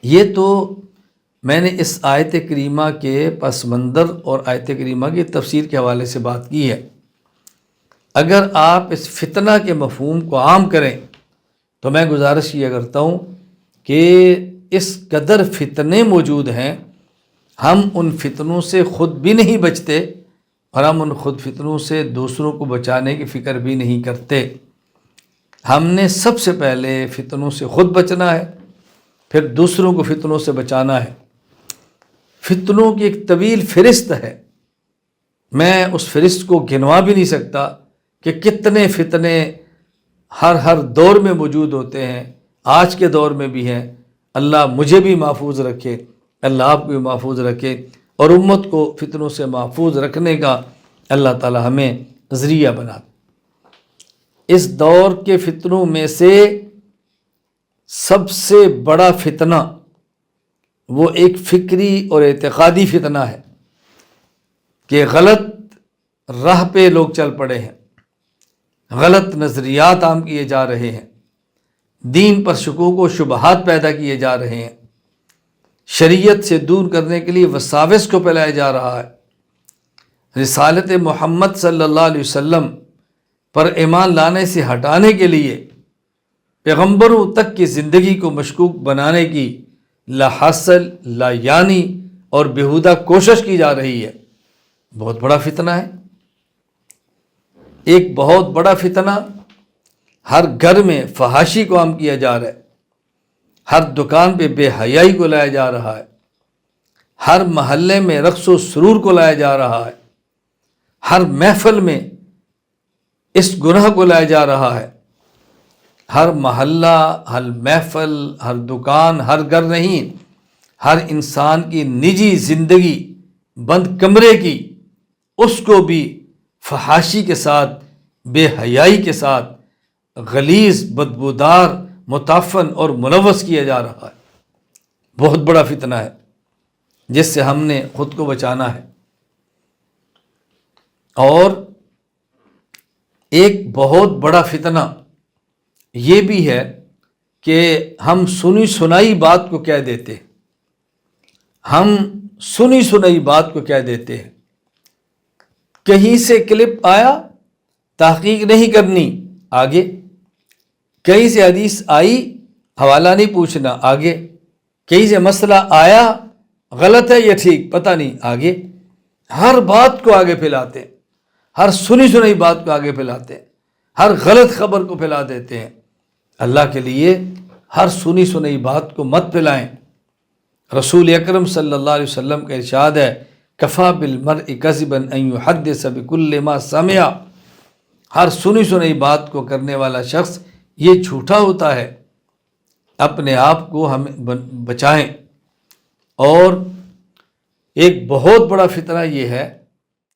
یہ تو میں نے اس آیت کریمہ کے پس منظر اور آیت کریمہ کی تفسیر کے حوالے سے بات کی ہے۔ اگر آپ اس فتنہ کے مفہوم کو عام کریں تو میں گزارش یہ کرتا ہوں کہ اس قدر فتنے موجود ہیں، ہم ان فتنوں سے خود بھی نہیں بچتے اور ہم ان خود فتنوں سے دوسروں کو بچانے کی فکر بھی نہیں کرتے۔ ہم نے سب سے پہلے فتنوں سے خود بچنا ہے، پھر دوسروں کو فتنوں سے بچانا ہے۔ فتنوں کی ایک طویل فہرست ہے، میں اس فہرست کو گنوا بھی نہیں سکتا کہ کتنے فتنے ہر دور میں موجود ہوتے ہیں، آج کے دور میں بھی ہیں۔ اللہ مجھے بھی محفوظ رکھے، اللہ آپ کو بھی محفوظ رکھے، اور امت کو فتنوں سے محفوظ رکھنے کا اللہ تعالی ہمیں ذریعہ بنا دے۔ اس دور کے فتنوں میں سے سب سے بڑا فتنہ وہ ایک فکری اور اعتقادی فتنہ ہے کہ غلط راہ پہ لوگ چل پڑے ہیں، غلط نظریات عام کیے جا رہے ہیں، دین پر شکوک و شبہات پیدا کیے جا رہے ہیں، شریعت سے دور کرنے کے لیے وساوس کو پھیلایا جا رہا ہے، رسالت محمد صلی اللہ علیہ وسلم پر ایمان لانے سے ہٹانے کے لیے پیغمبروں تک کی زندگی کو مشکوک بنانے کی لا حاصل لا یعنی اور بیہودہ کوشش کی جا رہی ہے۔ بہت بڑا فتنہ ہے، ایک بہت بڑا فتنہ۔ ہر گھر میں فحاشی کو عام کیا جا رہا ہے، ہر دکان پہ بے حیائی کو لایا جا رہا ہے، ہر محلے میں رقص و سرور کو لایا جا رہا ہے، ہر محفل میں اس گناہ کو لایا جا رہا ہے۔ ہر محلہ، ہر محفل، ہر دکان، ہر گھر نہیں، ہر انسان کی نجی زندگی بند کمرے کی، اس کو بھی فحاشی کے ساتھ، بے حیائی کے ساتھ، غلیظ، بدبودار، متعفن اور ملوث کیا جا رہا ہے۔ بہت بڑا فتنہ ہے جس سے ہم نے خود کو بچانا ہے۔ اور ایک بہت بڑا فتنہ یہ بھی ہے کہ ہم سنی سنائی بات کو کہہ دیتے ہیں، ہم سنی سنائی بات کو کہہ دیتے ہیں، کہیں سے کلپ آیا، تحقیق نہیں کرنی، آگے، کہیں سے حدیث آئی، حوالہ نہیں پوچھنا، آگے، کہیں سے مسئلہ آیا، غلط ہے یا ٹھیک پتہ نہیں، آگے، ہر بات کو آگے پھیلاتے ہیں، ہر سنی سنائی بات کو آگے پھیلاتے ہیں، ہر غلط خبر کو پھیلا دیتے ہیں۔ اللہ کے لیے ہر سنی سنائی بات کو مت پھیلائیں۔ رسول اکرم صلی اللہ علیہ وسلم کا ارشاد ہے، کفا بالمرء کذبا ان یحدث بکل ما سمع۔ ہر سنی سنائی بات کو کرنے والا شخص یہ جھوٹا ہوتا ہے۔ اپنے آپ کو ہم بچائیں۔ اور ایک بہت بڑا فتنہ یہ ہے